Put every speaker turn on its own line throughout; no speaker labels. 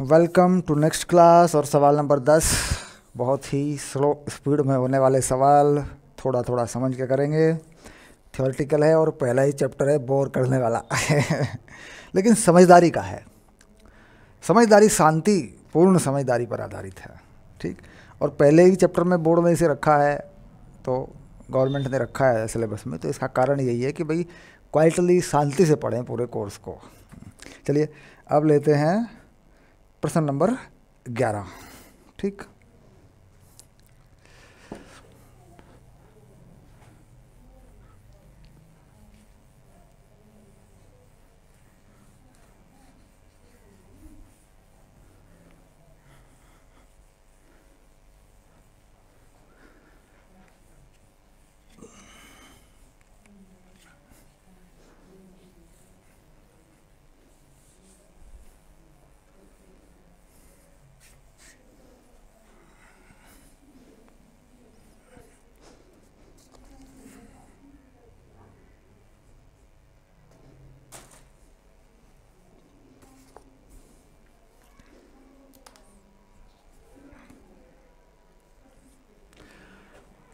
Welcome to next class. और सवाल number 10 बहुत ही स्लो स्पीड में होने वाले सवाल, थोड़ा थोड़ा समझ के करेंगे। थ्योरेटिकल है और पहला ही चैप्टर है, बोर करने वाला लेकिन समझदारी का है। समझदारी शांति पूर्ण समझदारी पर आधारित है, ठीक। और पहले ही चैप्टर में बोर्ड में इसे रखा है, तो गवर्नमेंट ने रखा है सिलेबस में, तो इसका कारण यही है कि भाई क्वाइटली शांति से पढ़ें पूरे कोर्स को। चलिए अब लेते हैं प्रश्न नंबर 11, ठीक।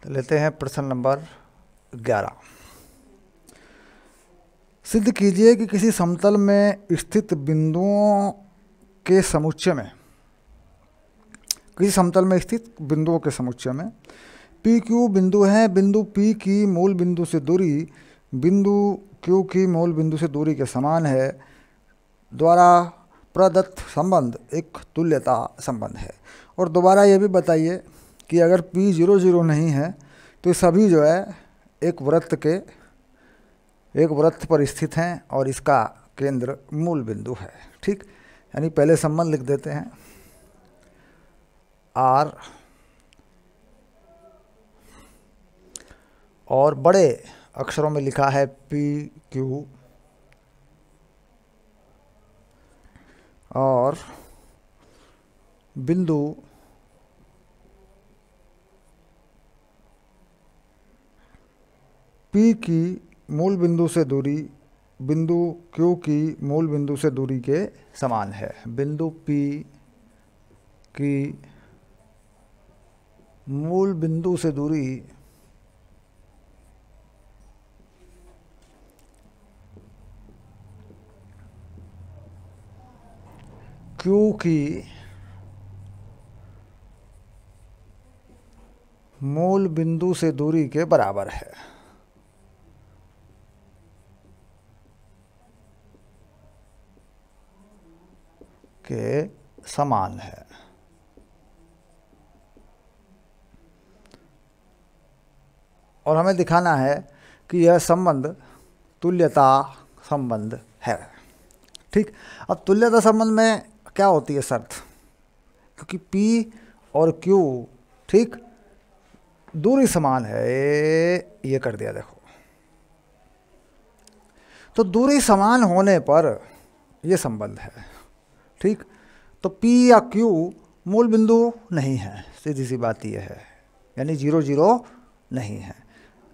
तो लेते हैं प्रश्न नंबर 11। सिद्ध कीजिए कि किसी समतल में स्थित बिंदुओं के समुच्चय में, किसी समतल में स्थित बिंदुओं के समुच्चय में पी क्यू बिंदु हैं। बिंदु पी की मूल बिंदु से दूरी बिंदु क्यू की मूल बिंदु से दूरी के समान है, द्वारा प्रदत्त संबंध एक तुल्यता संबंध है। और दोबारा ये भी बताइए कि अगर P 0 0 नहीं है तो सभी जो है एक वृत्त पर स्थित हैं और इसका केंद्र मूल बिंदु है, ठीक। यानी पहले संबंध लिख देते हैं R, और बड़े अक्षरों में लिखा है PQ, और बिंदु P की मूल बिंदु से दूरी बिंदु Q की मूल बिंदु से दूरी के समान है। बिंदु P की मूल बिंदु से दूरी Q की मूल बिंदु से दूरी के बराबर है। के समान है। और हमें दिखाना है कि यह संबंध तुल्यता संबंध है, ठीक। अब तुल्यता संबंध में क्या होती है शर्त, क्योंकि P और Q, ठीक, दूरी समान है। ये कर दिया देखो, तो दूरी समान होने पर यह संबंध है, ठीक। तो P या Q मूल बिंदु नहीं है, सीधी सी बात यह है, यानी 0 0 नहीं है।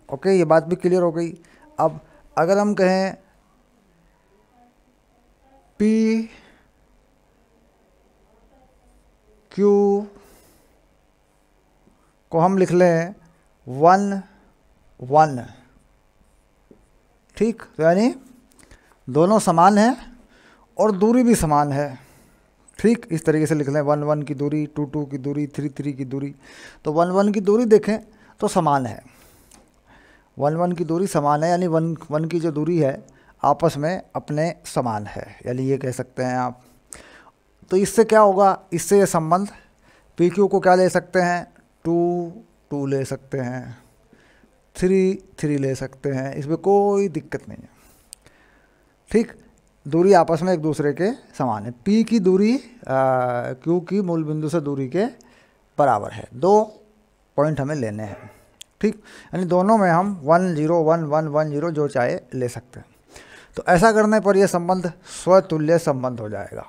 ओके, ये बात भी क्लियर हो गई। अब अगर हम कहें P Q को हम लिख लें 1 1, ठीक। तो यानी दोनों समान हैं और दूरी भी समान है, ठीक। इस तरीके से लिख लें 1 1 की दूरी, 2 2 की दूरी, 3 3 की दूरी। तो 1 1 की दूरी देखें तो समान है, 1 1 की दूरी समान है, यानी 1 1 की जो दूरी है आपस में अपने समान है, यानी ये कह सकते हैं आप। तो इससे क्या होगा, इससे ये संबंध पी क्यू को क्या ले सकते हैं, 2 2 ले सकते हैं, 3 3 ले सकते हैं, इसमें कोई दिक्कत नहीं है, ठीक। दूरी आपस में एक दूसरे के समान है। P की दूरी Q की मूल बिंदु से दूरी के बराबर है। 2 पॉइंट हमें लेने हैं, ठीक। यानी दोनों में हम 1 0 1 1 1 0 जो चाहे ले सकते हैं। तो ऐसा करने पर यह संबंध स्वतुल्य संबंध हो जाएगा,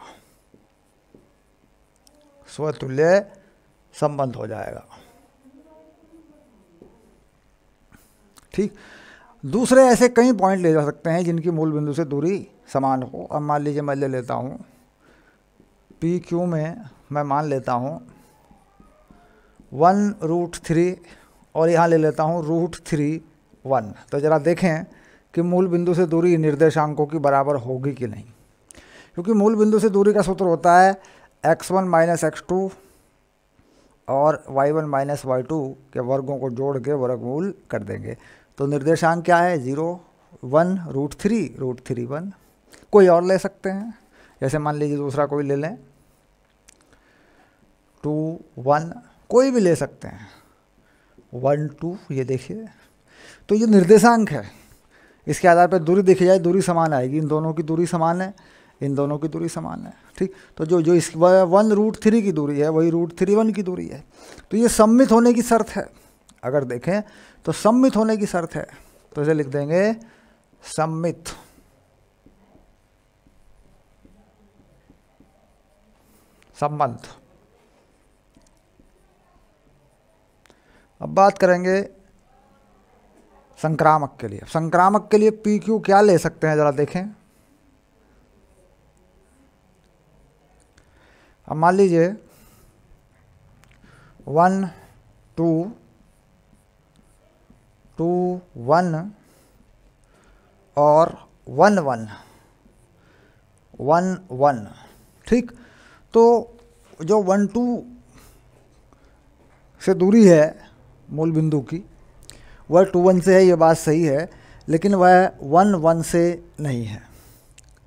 स्वतुल्य संबंध हो जाएगा, ठीक। दूसरे ऐसे कई पॉइंट ले जा सकते हैं जिनकी मूल बिंदु से दूरी समान हो। अब मान लीजिए मैं ले लेता हूँ पी क्यू में मैं मान लेता हूँ 1√3 और यहाँ ले लेता हूँ √3 1। तो ज़रा देखें कि मूल बिंदु से दूरी निर्देशांकों की बराबर होगी कि नहीं, क्योंकि मूल बिंदु से दूरी का सूत्र होता है x1 माइनस x2 और y1 माइनस y2 के वर्गों को जोड़ के वर्गमूल कर देंगे। तो निर्देशांक क्या है 0 1 √3 1। कोई और ले सकते हैं, जैसे मान लीजिए दूसरा कोई ले लें 2 1, कोई भी ले सकते हैं 1 2। ये देखिए, तो ये निर्देशांक है, इसके आधार पर दूरी देखी जाए, दूरी समान आएगी। इन दोनों की दूरी समान है, इन दोनों की दूरी समान है, ठीक। तो जो इस 1√3 की दूरी है वही √3 1 की दूरी है। तो ये सम्मित होने की शर्त है। अगर देखें तो सम्मित होने की शर्त है, तो इसे लिख देंगे सम्मित। संबंध। अब बात करेंगे संक्रामक के लिए। संक्रामक के लिए पी क्यू क्या ले सकते हैं, ज़रा देखें। अब मान लीजिए 1 2 2 1 और 1 1 1 1, ठीक। तो जो 1 2 से दूरी है मूल बिंदु की, वह 2 1 से है, ये बात सही है, लेकिन वह 1 1 से नहीं है,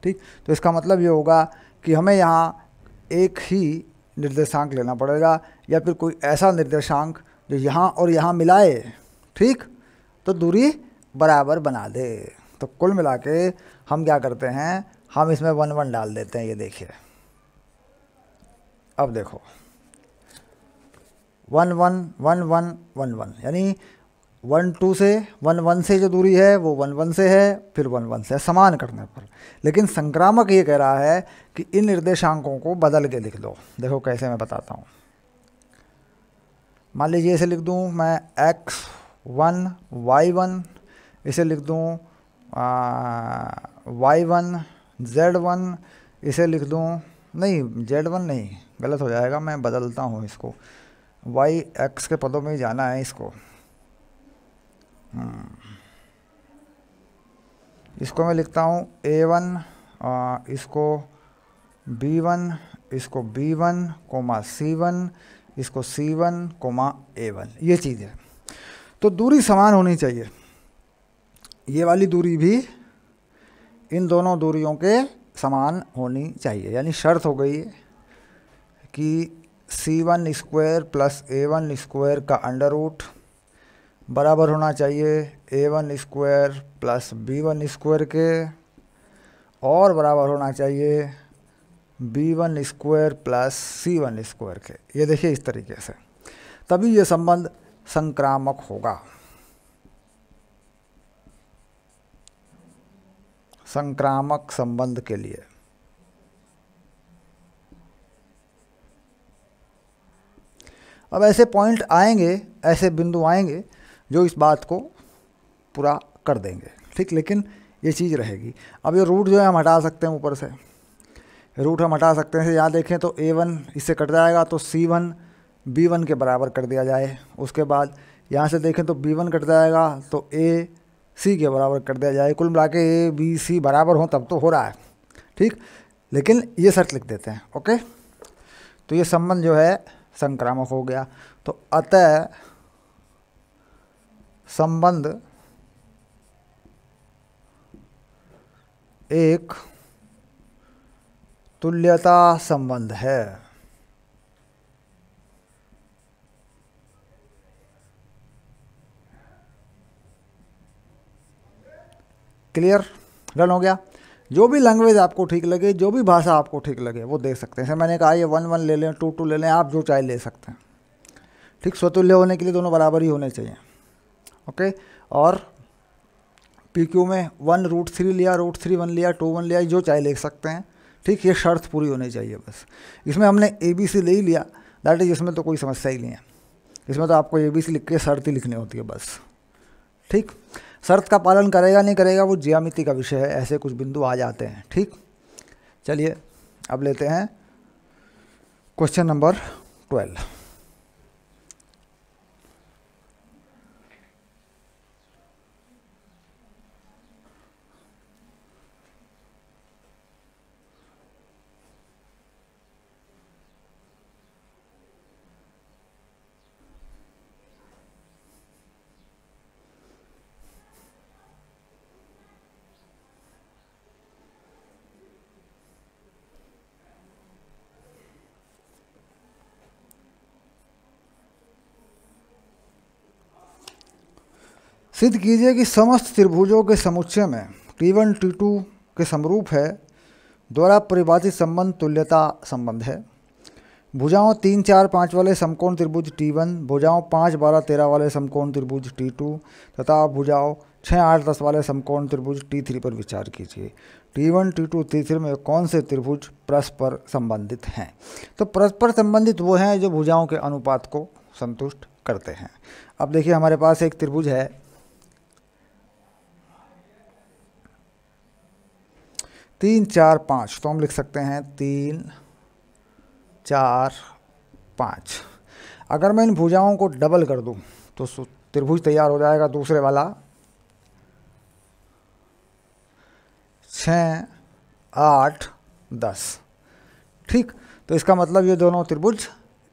ठीक। तो इसका मतलब ये होगा कि हमें यहाँ एक ही निर्देशांक लेना पड़ेगा, या फिर कोई ऐसा निर्देशांक जो यहाँ और यहाँ मिलाए, ठीक, तो दूरी बराबर बना दे। तो कुल मिला के हम क्या करते हैं, हम इसमें 1 1 डाल देते हैं। ये देखिए, अब देखो 1 1 1 1 1 1, यानी 1 2 से 1 1 से जो दूरी है वो 1 1 से है, फिर 1 1 से, समान करने पर। लेकिन संक्रामक ये कह रहा है कि इन निर्देशांकों को बदल के लिख दो। देखो कैसे, मैं बताता हूँ। मान लीजिए इसे लिख दूँ मैं x1 y1, इसे लिख दूँ y1 z1, इसे लिख दूँ, नहीं z1 नहीं, गलत हो जाएगा, मैं बदलता हूँ इसको, y x के पदों में ही जाना है इसको। इसको मैं लिखता हूँ a1, इसको b1, इसको b1, c1, इसको c1, a1। ये चीज़ है। तो दूरी समान होनी चाहिए। ये वाली दूरी भी इन दोनों दूरियों के समान होनी चाहिए, यानी शर्त हो गई है कि c1 square plus a1 square का अंडर रूट बराबर होना चाहिए a1 square plus b1 square के, और बराबर होना चाहिए b1 square plus c1 square के। ये देखिए इस तरीके से, तभी ये संबंध संक्रामक होगा। संक्रामक संबंध के लिए अब ऐसे पॉइंट आएंगे, ऐसे बिंदु आएंगे जो इस बात को पूरा कर देंगे, ठीक। लेकिन ये चीज़ रहेगी। अब ये रूट जो है हम हटा सकते हैं, ऊपर से रूट हम हटा सकते हैं। यहाँ देखें तो a1 इससे कट जाएगा, तो c1 b1 के बराबर कर दिया जाए। उसके बाद यहाँ से देखें तो b1 कट जाएगा, तो a c के बराबर कर दिया जाए। कुल मिला के a b c बराबर हो तब तो हो रहा है, ठीक। लेकिन ये शर्त लिख देते हैं, ओके। तो ये संबंध जो है संक्रामक हो गया। तो अतः संबंध एक तुल्यता संबंध है। क्लियर, डन हो गया। जो भी लैंग्वेज आपको ठीक लगे, जो भी भाषा आपको ठीक लगे वो देख सकते हैं। मैंने कहा ये 1 1 ले लें, 2 2 ले लें, आप जो चाहे ले सकते हैं, ठीक। स्वतुल्य होने के लिए दोनों बराबर ही होने चाहिए, ओके। और पी क्यू में 1√3 लिया, √3 1 लिया, 2 1 लिया, जो चाहे ले सकते हैं, ठीक। ये शर्त पूरी होनी चाहिए बस। इसमें हमने ABC ले ही लिया, दैट इज, इसमें तो कोई समस्या ही नहीं है। इसमें तो आपको ABC लिख के शर्त ही लिखनी होती है बस, ठीक। शर्त का पालन करेगा नहीं करेगा वो ज्यामिति का विषय है, ऐसे कुछ बिंदु आ जाते हैं, ठीक। चलिए अब लेते हैं क्वेश्चन नंबर 12। सिद्ध कीजिए कि समस्त त्रिभुजों के समुच्चय में T1 T2 के समरूप है द्वारा परिभाषित संबंध तुल्यता संबंध है। भुजाओं 3, 4, 5 वाले समकोण त्रिभुज T1, भुजाओं 5, 12, 13 वाले समकोण त्रिभुज T2 तथा भुजाओं 6, 8, 10 वाले समकोण त्रिभुज T3 पर विचार कीजिए। T1 T2 T3 में कौन से त्रिभुज परस्पर संबंधित हैं? तो परस्पर संबंधित वो हैं जो भुजाओं के अनुपात को संतुष्ट करते हैं। अब देखिए हमारे पास एक त्रिभुज है 3, 4, 5, तो हम लिख सकते हैं 3, 4, 5। अगर मैं इन भुजाओं को डबल कर दूं तो त्रिभुज तैयार हो जाएगा दूसरे वाला 6, 8, 10। ठीक, तो इसका मतलब ये दोनों त्रिभुज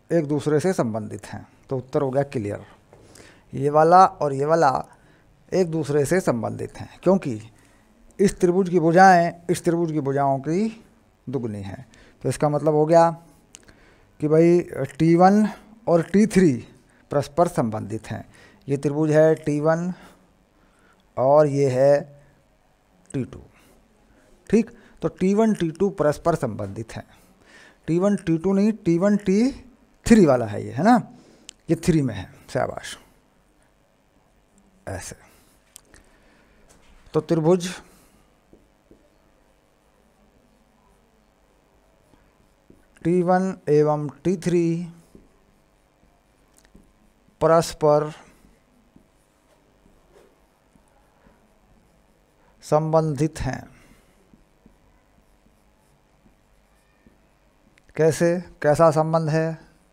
एक दूसरे से संबंधित हैं। तो उत्तर हो गया क्लियर। ये वाला और ये वाला एक दूसरे से संबंधित हैं क्योंकि इस त्रिभुज की भुजाएं इस त्रिभुज की भुजाओं की दुगनी हैं। तो इसका मतलब हो गया कि भाई T1 और T3 परस्पर संबंधित हैं। ये त्रिभुज है T1 और ये है T2। ठीक, तो T1 T2 परस्पर संबंधित हैं। T1 T2 नहीं, T1 T3 वाला है ये, है ना, ये 3 में है। शाबाश, ऐसे। तो त्रिभुज T1 एवं T3 परस्पर संबंधित हैं। कैसे, कैसा संबंध है?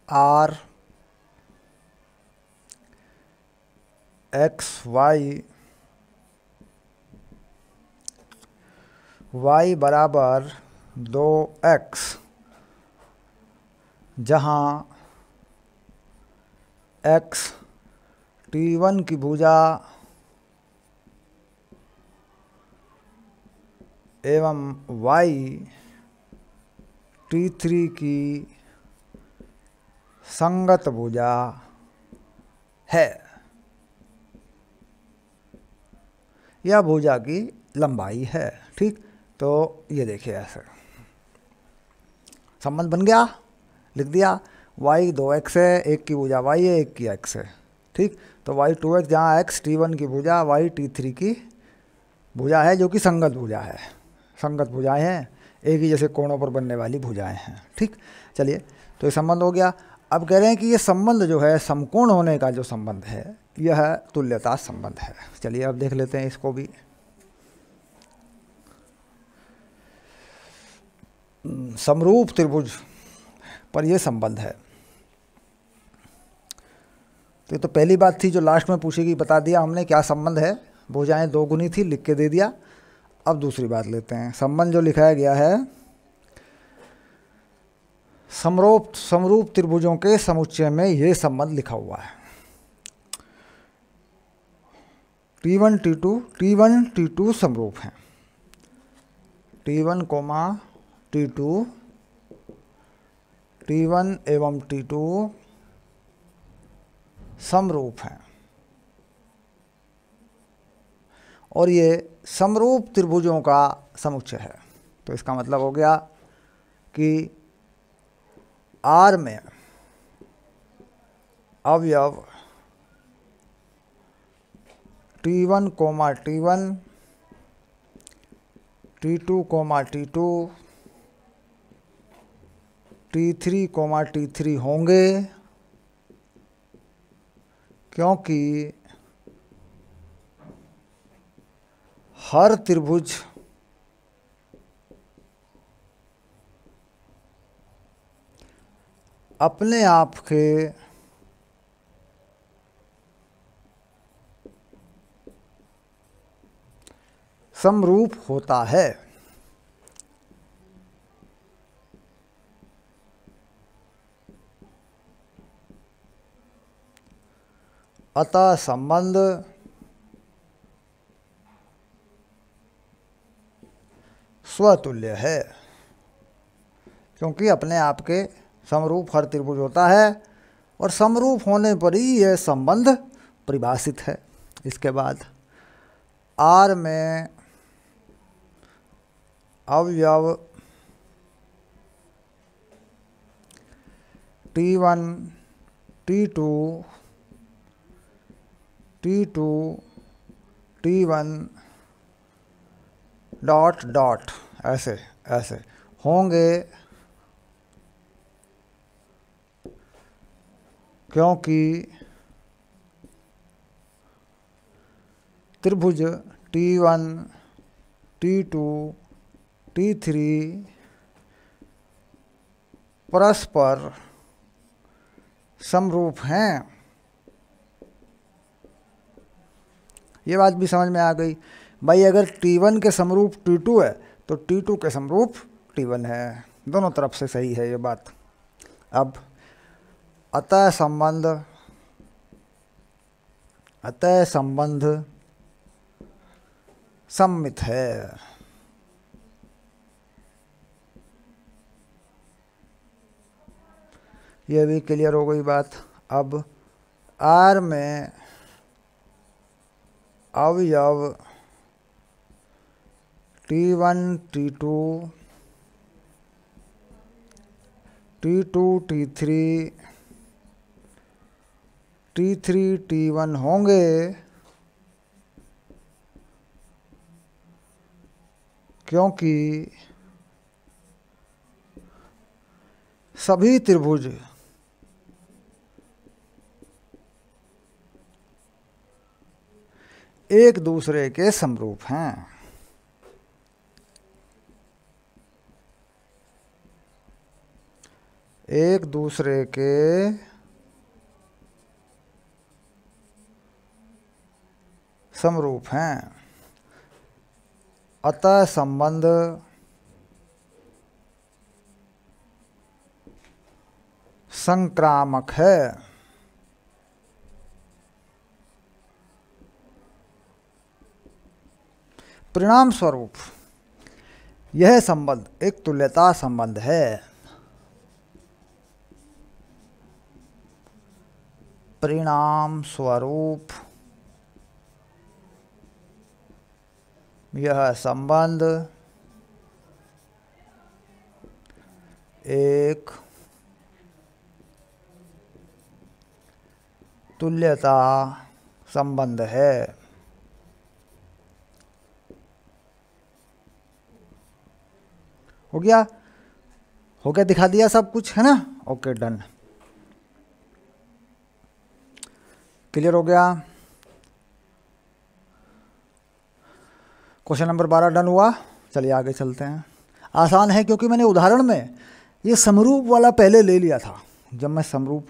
R X Y Y बराबर 2X, जहाँ X T1 की भुजा एवं Y T3 की संगत भुजा है। यह भुजा की लंबाई है। ठीक, तो ये देखिए ऐसे संबंध बन गया, लिख दिया। y 2x है, एक की भुजा y है, एक की x है। ठीक, तो y 2x जहाँ x T1 की भुजा y T3 की भुजा है जो कि संगत भुजा है। संगत भुजाएं हैं, एक ही जैसे कोणों पर बनने वाली भुजाएं हैं। ठीक, चलिए, तो ये संबंध हो गया। अब कह रहे हैं कि ये संबंध जो है समकोण होने का जो संबंध है यह तुल्यता संबंध है। चलिए अब देख लेते हैं इसको भी। समरूप त्रिभुज पर यह संबंध है। तो ये तो पहली बात थी जो लास्ट में पूछेगी, बता दिया हमने क्या संबंध है। भुजाएं दो गुनी थी, लिख के दे दिया। अब दूसरी बात लेते हैं। संबंध जो लिखाया गया है समरूप त्रिभुजों के समुच्चय में यह संबंध लिखा हुआ है। T1 T2 समरूप हैं। T1, T2, T1 एवं T2 समरूप हैं और ये समरूप त्रिभुजों का समुच्चय है। तो इसका मतलब हो गया कि R में अवयव T1, T1, T2, T2, T3, T3 होंगे क्योंकि हर त्रिभुज अपने आप के समरूप होता है। अतः संबंध स्वतुल्य है, क्योंकि अपने आप के समरूप हर त्रिभुज होता है और समरूप होने पर ही यह संबंध परिभाषित है। इसके बाद R में अवयव T1, T2, T2, T1 dot dot ऐसे ऐसे होंगे, क्योंकि त्रिभुज T1, T2, T3 परस्पर समरूप हैं। ये बात भी समझ में आ गई भाई। अगर T1 के समरूप T2 है तो T2 के समरूप T1 है, दोनों तरफ से सही है ये बात। अब अतः संबंध सम्मित है। यह भी क्लियर हो गई बात। अब R में अवयव T1, T2, T2, T3, T3, T1 होंगे, क्योंकि सभी त्रिभुज एक दूसरे के समरूप हैं। एक दूसरे के समरूप हैं। अतः संबंध संक्रामक है। परिणाम स्वरूप यह संबंध एक तुल्यता संबंध है। परिणाम स्वरूप यह संबंध एक तुल्यता संबंध है। हो गया दिखा दिया सब कुछ, है ना। ओके, डन, क्लियर हो गया। क्वेश्चन नंबर 12 डन हुआ। चलिए आगे चलते हैं। आसान है क्योंकि मैंने उदाहरण में ये समरूप वाला पहले ले लिया था। जब मैं समरूप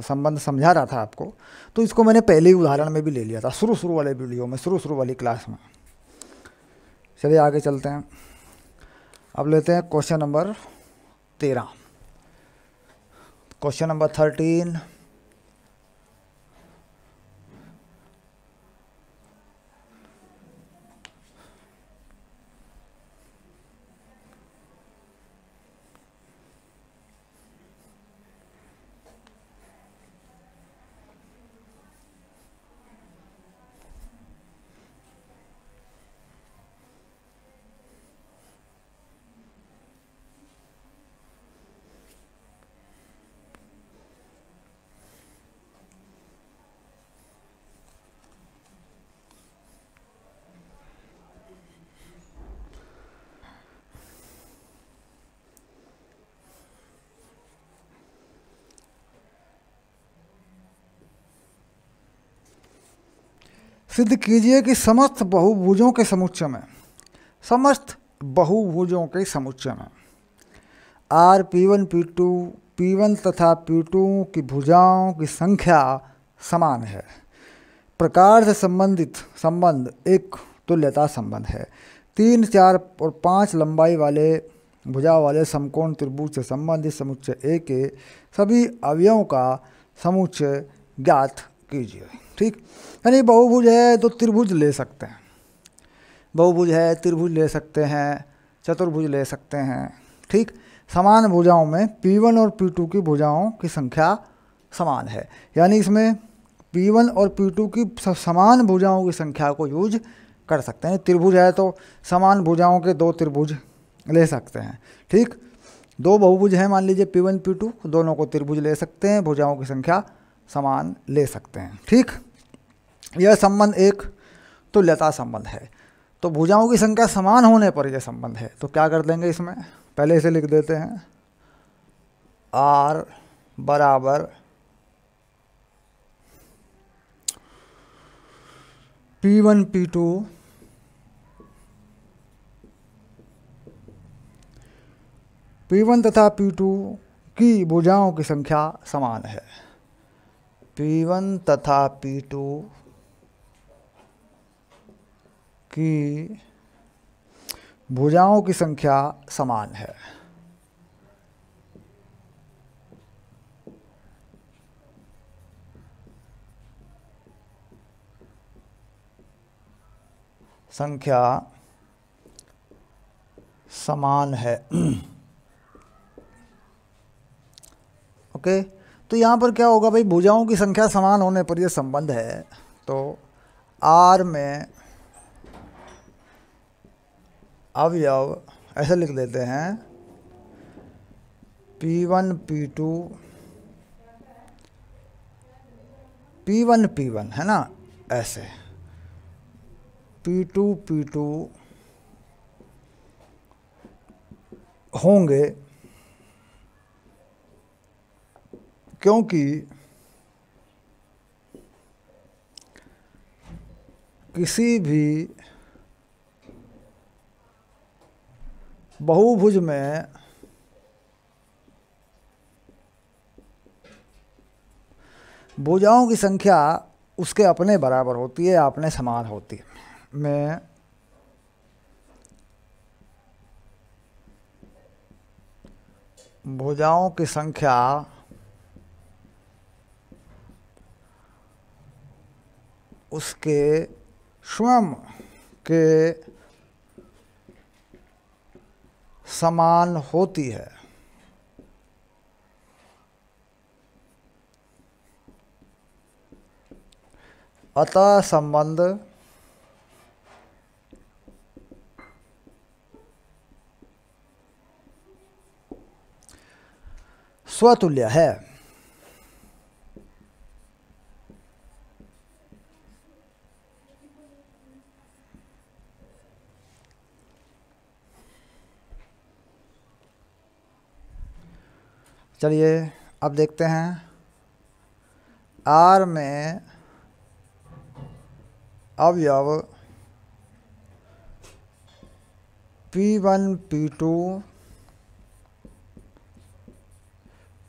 संबंध समझा रहा था आपको, तो इसको मैंने पहले ही उदाहरण में भी ले लिया था, शुरू वाले वीडियो में, शुरू वाली क्लास में। चलिए आगे चलते हैं। अब लेते हैं क्वेश्चन नंबर 13। क्वेश्चन नंबर 13, सिद्ध कीजिए कि समस्त बहुभुजों के समुच्चय में R P1, P2, P1 तथा P2 की भुजाओं की संख्या समान है। प्रकार से संबंधित संबंध एक तुल्यता संबंध है। 3, 4 और 5 लंबाई वाले भुजा वाले समकोण त्रिभुज से संबंधित समुच्चय ए के सभी अवयवों का समुच्चय ज्ञात कीजिए। ठीक, यानी बहुभुज है तो त्रिभुज ले सकते हैं, बहुभुज है त्रिभुज ले सकते हैं, चतुर्भुज ले सकते हैं। ठीक, समान भुजाओं में P1 और P2 की भुजाओं की संख्या समान है, यानी इसमें P1 और P2 की समान भुजाओं की संख्या को यूज कर सकते हैं। त्रिभुज है तो समान भुजाओं के 2 त्रिभुज ले सकते हैं। ठीक, 2 बहुभुज हैं मान लीजिए P1 P2, दोनों को त्रिभुज ले सकते हैं, भुजाओं की संख्या समान ले सकते हैं। ठीक, यह संबंध एक तुल्यता संबंध है। तो भुजाओं की संख्या समान होने पर यह संबंध है। तो क्या कर देंगे, इसमें पहले इसे लिख देते हैं R बराबर P1 P2 P1 तथा P2 की भुजाओं की संख्या समान है। P1 तथा P2 की भुजाओं की संख्या समान है। संख्या समान है। ओके, तो यहाँ पर क्या होगा भाई, भुजाओं की संख्या समान होने पर यह संबंध है। तो R में अवयव ऐसे लिख देते हैं P1 P2 P1 P1 है ना, ऐसे P2 P2 होंगे, क्योंकि किसी भी बहुभुज में भुजाओं की संख्या उसके अपने बराबर होती है, अपने समान होती है। में भुजाओं की संख्या उसके स्वयं के समान होती है। अतः संबंध स्वतुल्य है। चलिए अब देखते हैं R में अवयव P1 P2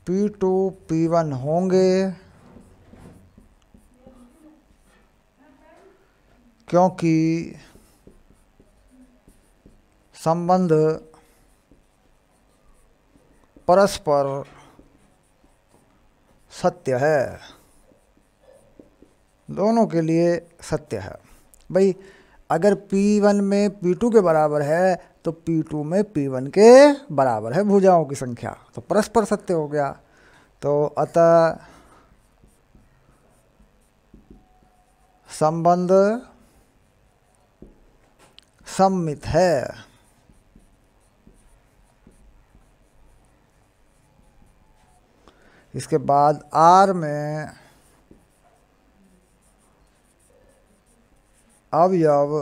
P2 P1 होंगे, क्योंकि संबंध परस्पर सत्य है, दोनों के लिए सत्य है। भाई अगर P1 में P2 के बराबर है तो P2 में P1 के बराबर है भुजाओं की संख्या, तो परस्पर सत्य हो गया। तो अतः संबंध सम्मित है। इसके बाद R में अवयव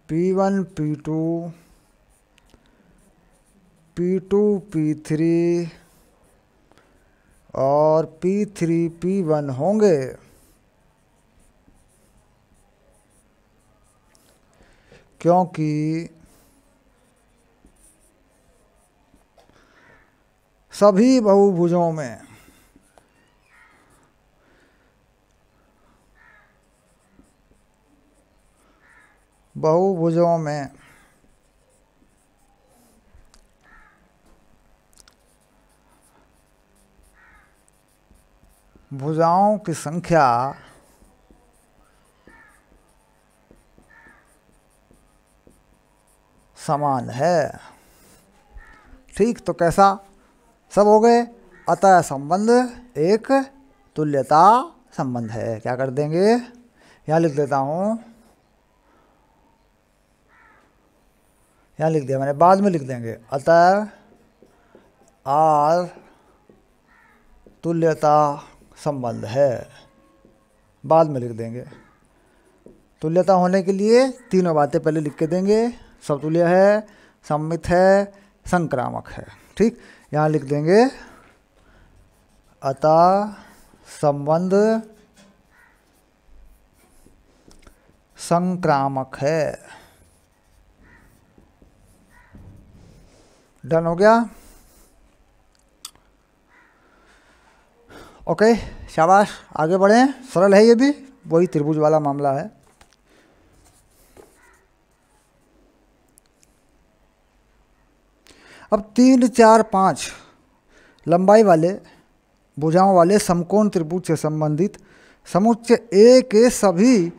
P1 P2 P2 P3 और P3 P1 होंगे, क्योंकि सभी बहुभुजों में बहुभुजों में भुजाओं की संख्या समान है। ठीक, तो कैसा सब हो गए। अतः संबंध एक तुल्यता संबंध है। क्या कर देंगे, यहाँ लिख देता हूँ, यहाँ लिख दिया मैंने, बाद में लिख देंगे। अतः आर तुल्यता संबंध है, बाद में लिख देंगे। तुल्यता होने के लिए तीनों बातें पहले लिख के देंगे। समतुल्य है, सममित है, संक्रामक है। ठीक, यहाँ लिख देंगे अतः संबंध संक्रामक है। डन हो गया। ओके, शाबाश, आगे बढ़ें। सरल है ये भी, वही त्रिभुज वाला मामला है। अब 3, 4, 5 लंबाई वाले भुजाओं वाले समकोण त्रिभुज से संबंधित समुच्चय ए के सभी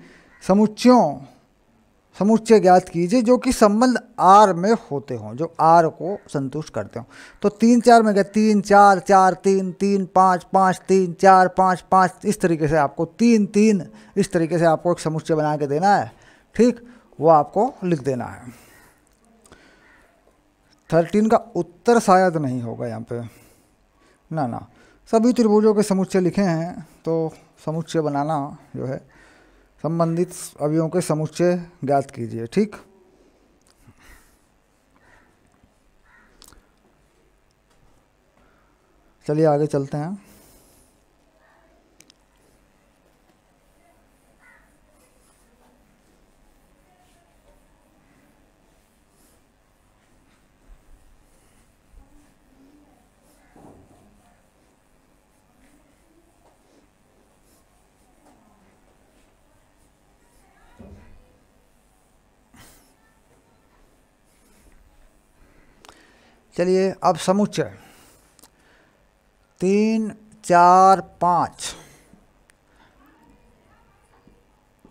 समुच्चय ज्ञात कीजिए जो कि संबंध आर में होते हों, जो आर को संतुष्ट करते हों। तो 3, 4 में क्या, 3, 4, 4, 3, 3, 5, 5, 3, 4, 5, 5, इस तरीके से आपको 3, 3 इस तरीके से आपको एक समुच्चय बना के देना है। ठीक, वो आपको लिख देना है। 13 का उत्तर शायद नहीं होगा यहाँ पे, ना, सभी त्रिभुजों के समुच्चय लिखे हैं, तो समुच्चय बनाना जो है, संबंधित अवयवों के समुच्चय ज्ञात कीजिए। ठीक, चलिए आगे चलते हैं। चलिए अब समुच्चय 3, 4, 5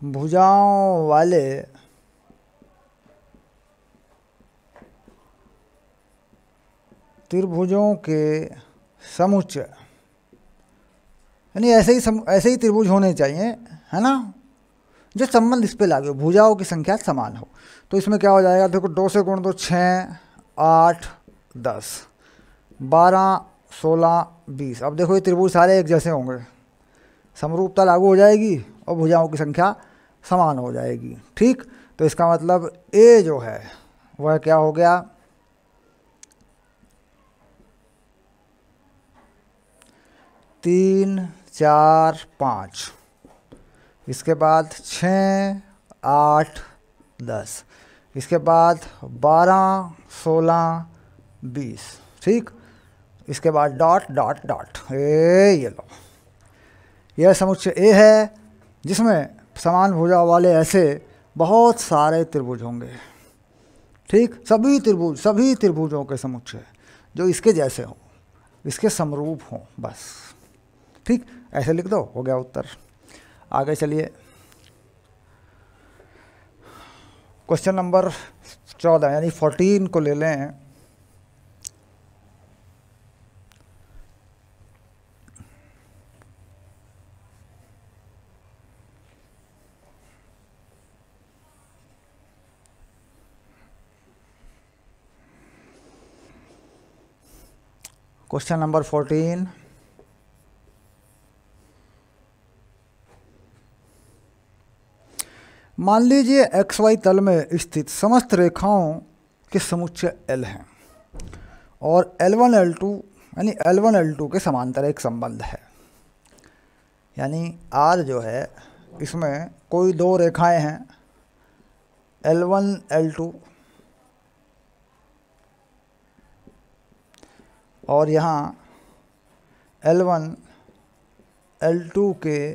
भुजाओं वाले त्रिभुजों के समुच्चय, यानी ऐसे ही त्रिभुज होने चाहिए, है ना, जो संबंध इस पे लागू, भुजाओं की संख्या समान हो। तो इसमें क्या हो जाएगा, देखो 2 से गुण दो 6, 8, 10, 12, 16, 20। अब देखो ये त्रिभुज सारे एक जैसे होंगे, समरूपता लागू हो जाएगी और भुजाओं की संख्या समान हो जाएगी। ठीक, तो इसका मतलब ए जो है वह क्या हो गया, 3, 4, 5, इसके बाद 6, 8, 10, इसके बाद 12, 16, 20। ठीक, इसके बाद डॉट डॉट डॉट, ये लो, यह समुच्चय ए है जिसमें समान भुजा वाले ऐसे बहुत सारे त्रिभुज होंगे। ठीक, सभी त्रिभुजों के समुच्चय जो इसके जैसे हों, इसके समरूप हों, बस। ठीक, ऐसे लिख दो, हो गया उत्तर। आगे चलिए, क्वेश्चन नंबर 14 यानी 14 को ले लें। क्वेश्चन नंबर 14, मान लीजिए XY तल में स्थित समस्त रेखाओं के समुच्चय L हैं और L1 L2 यानी L1 L2 के समांतर एक संबंध है। यानी R जो है इसमें कोई 2 रेखाएं हैं L1 L2 और यहाँ L1 L2 के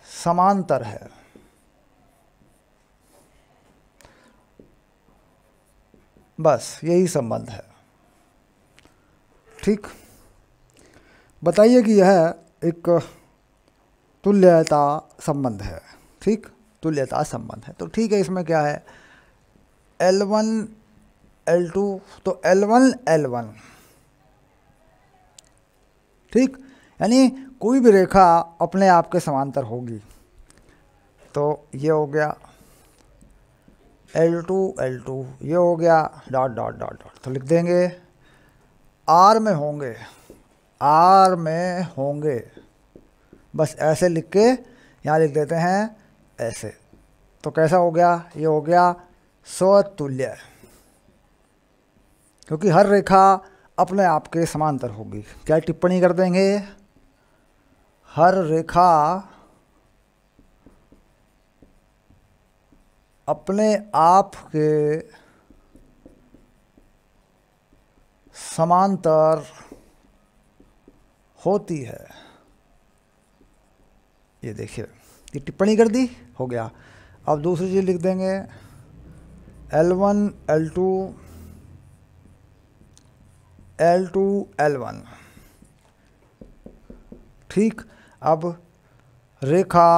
समांतर है। बस यही संबंध है। ठीक, बताइए कि यह एक तुल्यता संबंध है। ठीक, तुल्यता संबंध है। तो ठीक है, इसमें क्या है, L1 L2, तो L1 L1। ठीक, यानी कोई भी रेखा अपने आप के समांतर होगी। तो ये हो गया L2 L2, ये हो गया डॉट डॉट डॉट डॉट। तो लिख देंगे R में होंगे, R में होंगे, बस ऐसे लिख के यहाँ लिख देते हैं ऐसे। तो कैसा हो गया, ये हो गया स्वतुल्य, क्योंकि हर रेखा अपने आप के समांतर होगी। क्या टिप्पणी कर देंगे, हर रेखा अपने आप के समांतर होती है। ये देखिए, ये टिप्पणी कर दी, हो गया। अब दूसरी चीज़ लिख देंगे L1 L2 L2 L1। ठीक, अब रेखा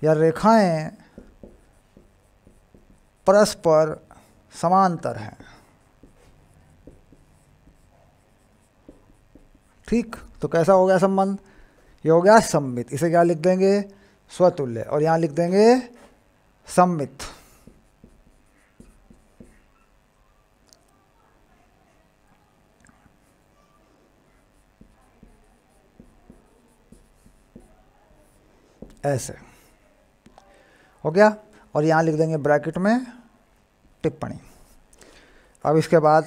या रेखाएं परस्पर समांतर हैं। ठीक, तो कैसा हो गया संबंध, ये हो गया सममित। इसे क्या लिख देंगे, स्वतुल्य, और यहाँ लिख देंगे सममित। ऐसे हो गया, और यहाँ लिख देंगे ब्रैकेट में टिप्पणी। अब इसके बाद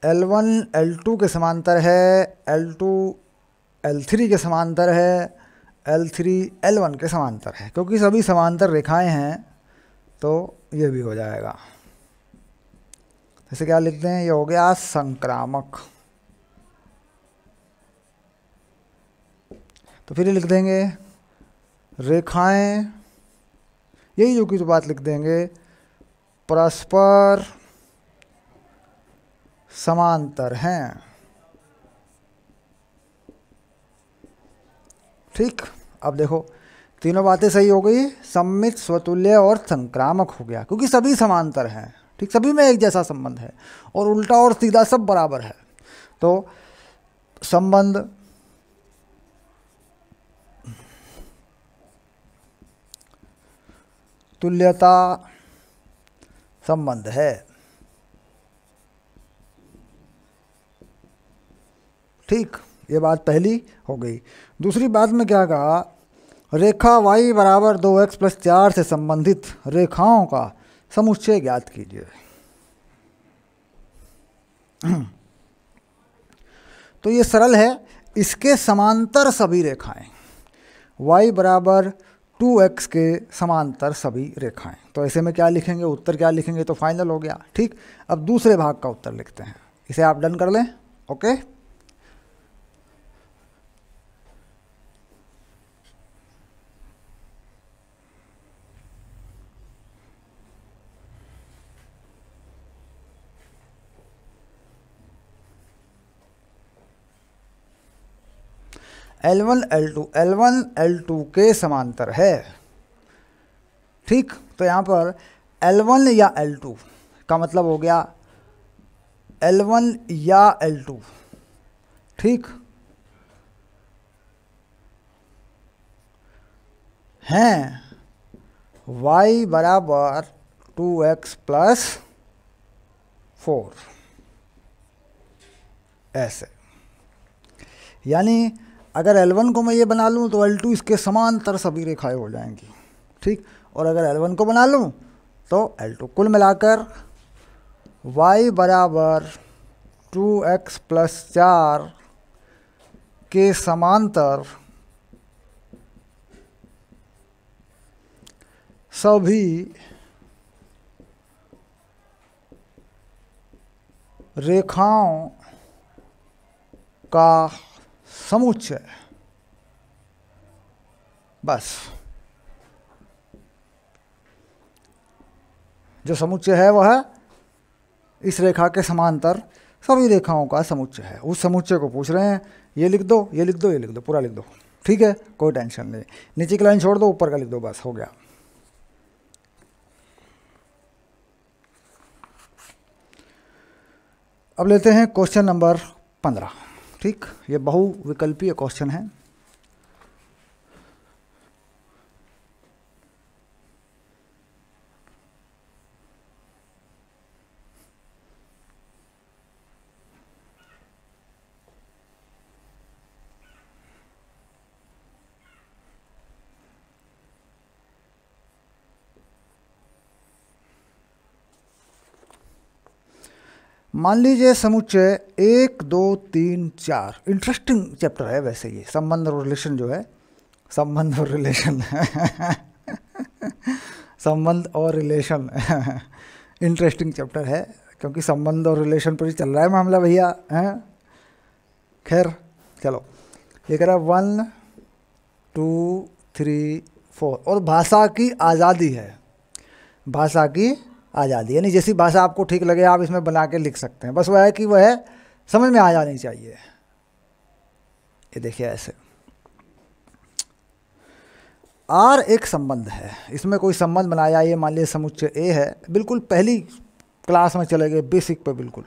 L1 L2 के समांतर है, L2 L3 के समांतर है, L3 L1 के समांतर है। क्योंकि सभी समांतर रेखाएं हैं तो ये भी हो जाएगा। जैसे क्या लिखते हैं, ये हो गया संक्रामक। तो फिर ये लिख देंगे रेखाएं, यही जो की जो बात लिख देंगे, परस्पर समांतर हैं। ठीक, अब देखो तीनों बातें सही हो गई, सममित, स्वतुल्य और संक्रामक हो गया, क्योंकि सभी समांतर हैं। ठीक, सभी में एक जैसा संबंध है, और उल्टा और सीधा सब बराबर है। तो संबंध तुल्यता संबंध है। ठीक, ये बात पहली हो गई। दूसरी बात में क्या कहा, रेखा y बराबर 2x + 4 से संबंधित रेखाओं का समुच्चय ज्ञात कीजिए। तो ये सरल है, इसके समांतर सभी रेखाएं, y बराबर 2x के समांतर सभी रेखाएं। तो ऐसे में क्या लिखेंगे, उत्तर क्या लिखेंगे, तो फाइनल हो गया। ठीक, अब दूसरे भाग का उत्तर लिखते हैं, इसे आप डन कर लें। ओके, L1 L2 के समांतर है। ठीक, तो यहाँ पर L1 या L2 का मतलब हो गया L1 या L2। ठीक, हैं y बराबर 2x + 4, ऐसे। यानी अगर L1 को मैं ये बना लूँ तो L2 इसके समांतर सभी रेखाएं हो जाएंगी। ठीक, और अगर L1 को बना लूँ तो L2, कुल मिलाकर y बराबर 2x + 4 के समांतर सभी रेखाओं का समुच्चय, बस। जो समुच्चय है वह इस रेखा के समांतर सभी रेखाओं का समुच्चय है। उस समुच्चय को पूछ रहे हैं, ये लिख दो, ये लिख दो, ये लिख दो, पूरा लिख दो, ठीक है, कोई टेंशन नहीं। नीचे की लाइन छोड़ दो, ऊपर का लिख दो, बस हो गया। अब लेते हैं क्वेश्चन नंबर 15। ठीक, ये बहुविकल्पीय क्वेश्चन है। मान लीजिए समुच्चय 1 2 3 4। इंटरेस्टिंग चैप्टर है वैसे ये, संबंध और रिलेशन जो है, संबंध और रिलेशन संबंध और रिलेशन इंटरेस्टिंग चैप्टर है, क्योंकि संबंध और रिलेशन पर ही चल रहा है मामला भैया, हैं। खैर चलो, ये कह रहा 1 2 3 4। और भाषा की आज़ादी है, भाषा की आज़ादी, यानी जैसी भाषा आपको ठीक लगे आप इसमें बना के लिख सकते हैं, बस वह है कि वह समझ में आ जानी चाहिए। ये देखिए ऐसे, आर एक संबंध है, इसमें कोई संबंध बनाया, ये मान लीजिए समुच्चय ए है, बिल्कुल पहली क्लास में चले गए, बेसिक पे बिल्कुल।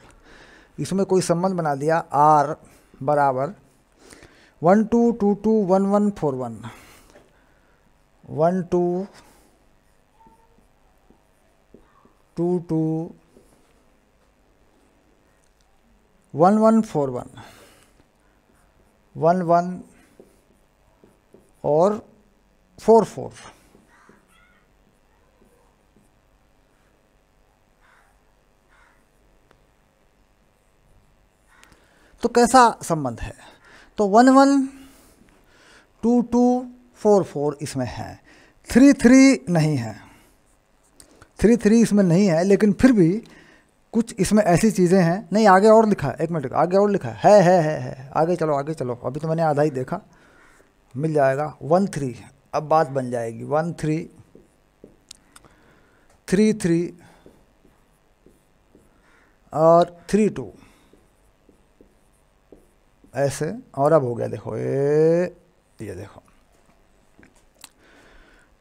इसमें कोई संबंध बना दिया, आर बराबर 1 2 2 2 1 1 4 1 1 2 2 2 1 1 4 1 1 1 और 4 4। तो कैसा संबंध है? तो 1 1 2 2 4 4 इसमें है, 3 3 नहीं है, 3 3 इसमें नहीं है, लेकिन फिर भी कुछ इसमें ऐसी चीज़ें हैं। नहीं, आगे और लिखा है, एक मिनट, आगे और लिखा है। आगे चलो, आगे चलो, अभी तो मैंने आधा ही देखा, मिल जाएगा। 1 3, अब बात बन जाएगी। 1 3 3 3 और 3 2 ऐसे, और अब हो गया, देखो ये देखो।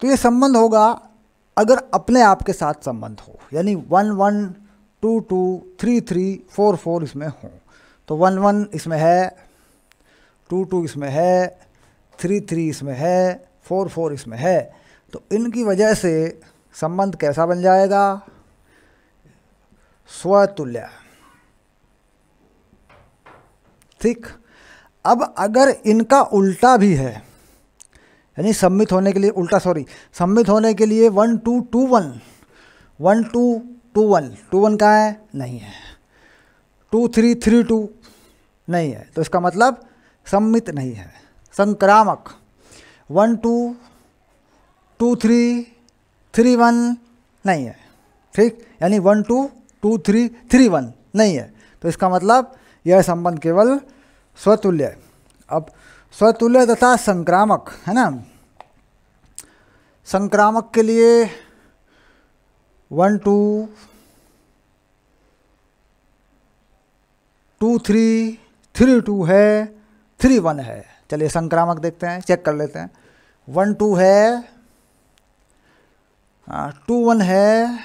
तो ये संबंध होगा अगर अपने आप के साथ संबंध हो, यानी 1 1 2 2 3 3 4 4 इसमें हो। तो 1 1 इसमें है, 2 2 इसमें है, 3 3 इसमें है, 4 4 इसमें है। तो इनकी वजह से संबंध कैसा बन जाएगा? स्वतुल्य। ठीक, अब अगर इनका उल्टा भी है, यानी सम्मित होने के लिए उल्टा, सम्मित होने के लिए 1 2 2 1 1 2 2 1 2 1 कहाँ है? नहीं है। 2 3 3 2 नहीं है, तो इसका मतलब सम्मित नहीं है, संक्रामक। 1 2 2 3 3 1 नहीं है। ठीक, यानी 1 2 2 3 3 1 नहीं है, तो इसका मतलब यह संबंध केवल स्वतुल्य। अब स्वतुल्य तथा संक्रामक है ना, संक्रामक के लिए 1 2 2 3 3 2 है, 3 1 है। चलिए संक्रामक देखते हैं, चेक कर लेते हैं। 1 2 है, 2 1 है,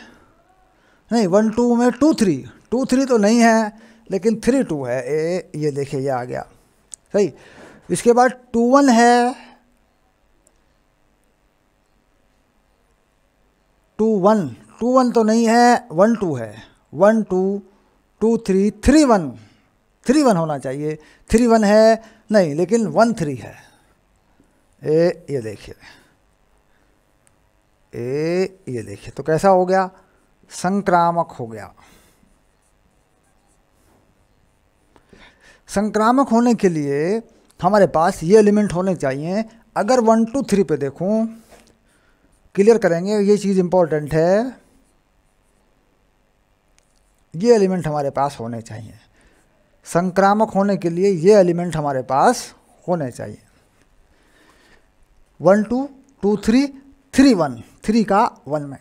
नहीं 1 2 में 2 3 तो नहीं है, लेकिन 3 2 है। ये देखिए, ये आ गया सही। इसके बाद 2 1 है, 2 1 तो नहीं है, 1 2 है। 1 2 2 3 3 1 होना चाहिए, 3 1 है नहीं, लेकिन 1 3 है। ये देखिए, ये देखिए, तो कैसा हो गया? संक्रामक हो गया। संक्रामक होने के लिए हमारे पास ये एलिमेंट होने चाहिए। अगर 1 2 3 पे देखूं, क्लियर करेंगे, ये चीज़ इंपॉर्टेंट है। ये एलिमेंट हमारे पास होने चाहिए। संक्रामक होने के लिए ये एलिमेंट हमारे पास होने चाहिए। 1 2 2 3 3 1, 3 का 1 में।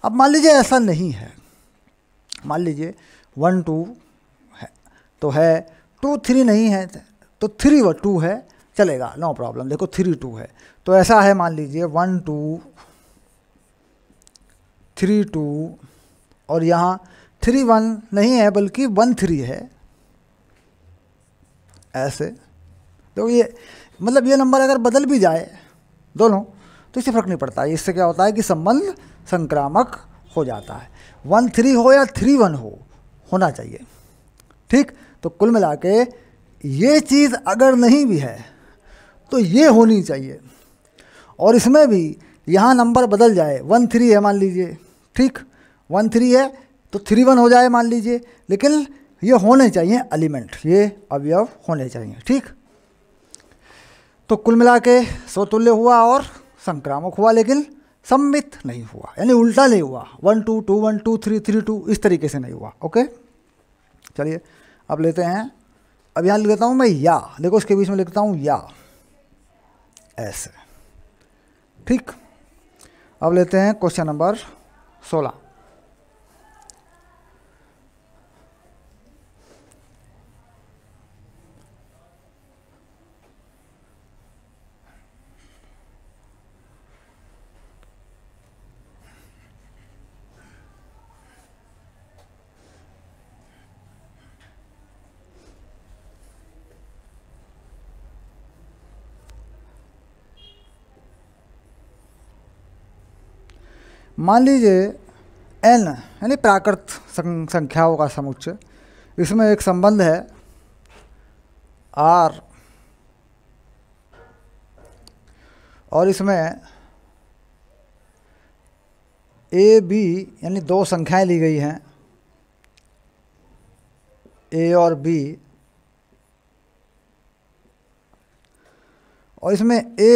अब मान लीजिए ऐसा नहीं है, मान लीजिए 1 2 है तो है, 2 3 नहीं है तो 3 व 2 है, चलेगा, नो प्रॉब्लम। देखो 3 2 है तो ऐसा है, मान लीजिए 1 2 3 2 और यहाँ 3 1 नहीं है बल्कि 1 3 है, ऐसे। तो ये मतलब ये नंबर अगर बदल भी जाए दोनों तो इससे फ़र्क नहीं पड़ता। इससे क्या होता है कि संबंध संक्रामक हो जाता है। 1 3 हो या 3 1 हो, होना चाहिए। ठीक, तो कुल मिला के ये चीज़ अगर नहीं भी है तो ये होनी चाहिए। और इसमें भी यहाँ नंबर बदल जाए, 1 3 है मान लीजिए, ठीक, 1 3 है तो 3 1 हो जाए मान लीजिए, लेकिन ये होने चाहिए एलिमेंट, ये अवयव होने चाहिए। ठीक, तो कुल मिला के स्वतुल्य हुआ और संक्रामक हुआ, लेकिन सम्मित नहीं हुआ, यानी उल्टा नहीं हुआ। 1 2 2 1 2 3 3 2 इस तरीके से नहीं हुआ। ओके, चलिए अब लेते हैं, अब यहाँ लिख देता हूँ मैं या, देखो इसके बीच में लिखता हूँ या, ऐसे। ठीक, अब लेते हैं क्वेश्चन नंबर 16। मान लीजिए n यानी प्राकृत संख्याओं का समुच्चय, इसमें एक संबंध है r और इसमें a b यानी दो संख्याएं ली गई हैं, a और b, और इसमें a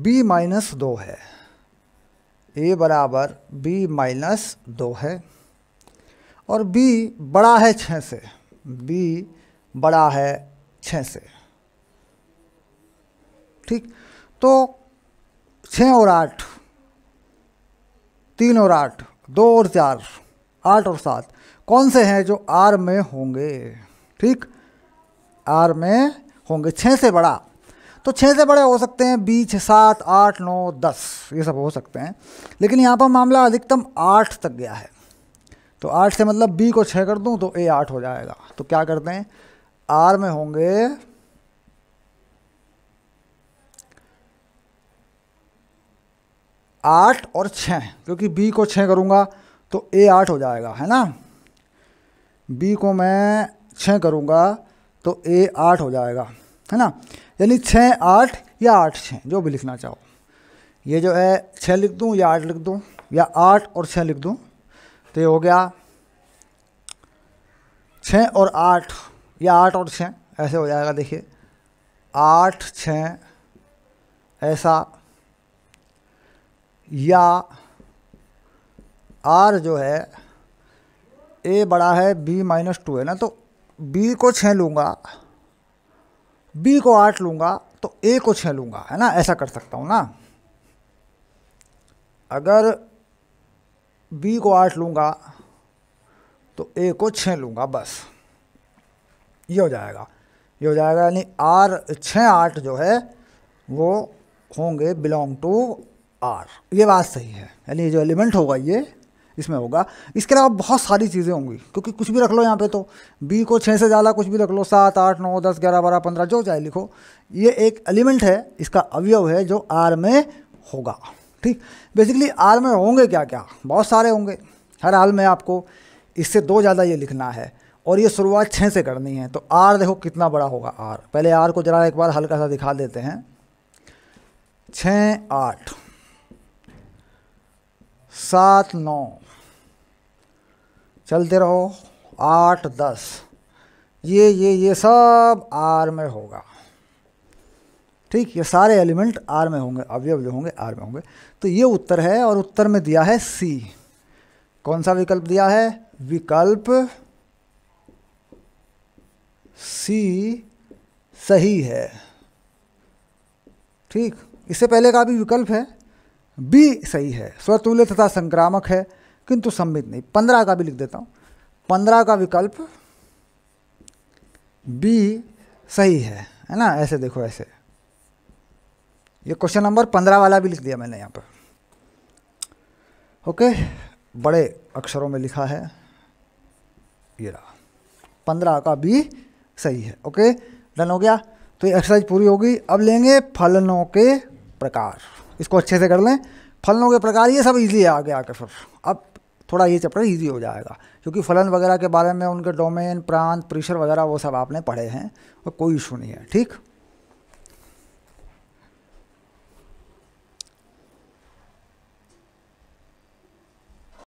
b माइनस 2 है, a बराबर b माइनस 2 है, और b बड़ा है 6 से, b बड़ा है 6 से। ठीक, तो 6 और 8, 3 और 8, 2 और 4, 8 और 7 कौन से हैं जो R में होंगे? ठीक, R में होंगे। 6 से बड़ा, तो 6 से बड़े हो सकते हैं 20, 7, 8, 9, 10, ये सब हो सकते हैं, लेकिन यहाँ पर मामला अधिकतम 8 तक गया है। तो 8 से मतलब b को 6 कर दूँ तो a 8 हो जाएगा। तो क्या करते हैं, R में होंगे 8 और 6, क्योंकि b को 6 करूँगा तो a 8 हो जाएगा, है ना। b को मैं 6 करूँगा तो a 8 हो जाएगा, है ना। यानी 6 8 या 8 6 जो भी लिखना चाहो। ये जो है 6 लिख दूँ या 8 लिख दूँ या 8 और 6 लिख दूँ, तो ये हो गया 6 और 8 या 8 और 6 ऐसे हो जाएगा। देखिए 8 6 ऐसा, या R जो है a बड़ा है b माइनस 2 है ना, तो b को 6 लूँगा, b को 8 लूँगा तो a को 6 लूँगा, है ना। ऐसा कर सकता हूँ ना। अगर b को 8 लूँगा तो a को 6 लूँगा, बस ये हो जाएगा, ये हो जाएगा। यानी R 6 8 जो है वो होंगे बिलोंग टू R। ये बात सही है, यानी ये जो एलिमेंट होगा ये इसमें होगा। इसके अलावा बहुत सारी चीज़ें होंगी, क्योंकि कुछ भी रख लो यहाँ पे, तो b को 6 से ज़्यादा कुछ भी रख लो, 7 8 9 10 11 12 15 जो चाहे लिखो, ये एक एलिमेंट है, इसका अवयव है जो R में होगा। ठीक, बेसिकली R में होंगे क्या क्या, बहुत सारे होंगे। हर हाल में आपको इससे 2 ज़्यादा ये लिखना है और ये शुरुआत 6 से करनी है। तो R देखो कितना बड़ा होगा R, पहले R को ज़रा एक बार हल्का सा दिखा देते हैं। 6 8 7 9 चलते रहो, 8 10, ये सब R में होगा। ठीक, ये सारे एलिमेंट R में होंगे, अवयव जो होंगे R में होंगे। तो ये उत्तर है, और उत्तर में दिया है C। कौन सा विकल्प दिया है? विकल्प सी सही है। ठीक, इससे पहले का भी विकल्प है बी सही है, स्वतुल्य तथा संक्रामक है किंतु सम्मित नहीं। 15 का भी लिख देता हूँ, 15 का विकल्प बी सही है ना। ऐसे देखो, ऐसे ये क्वेश्चन नंबर 15 वाला भी लिख दिया मैंने यहाँ पर। ओके, बड़े अक्षरों में लिखा है, ये रहा 15 का बी सही है। ओके, डन हो गया। तो ये एक्सरसाइज पूरी होगी। अब लेंगे फलनों के प्रकार, इसको अच्छे से कर लें। फलनों के प्रकार ये सब इजी है, आगे आके फिर अब थोड़ा ये चैप्टर इजी हो जाएगा, क्योंकि फलन वगैरह के बारे में, उनके डोमेन, प्रांत, परिसर वगैरह वो सब आपने पढ़े हैं और कोई इशू नहीं है। ठीक।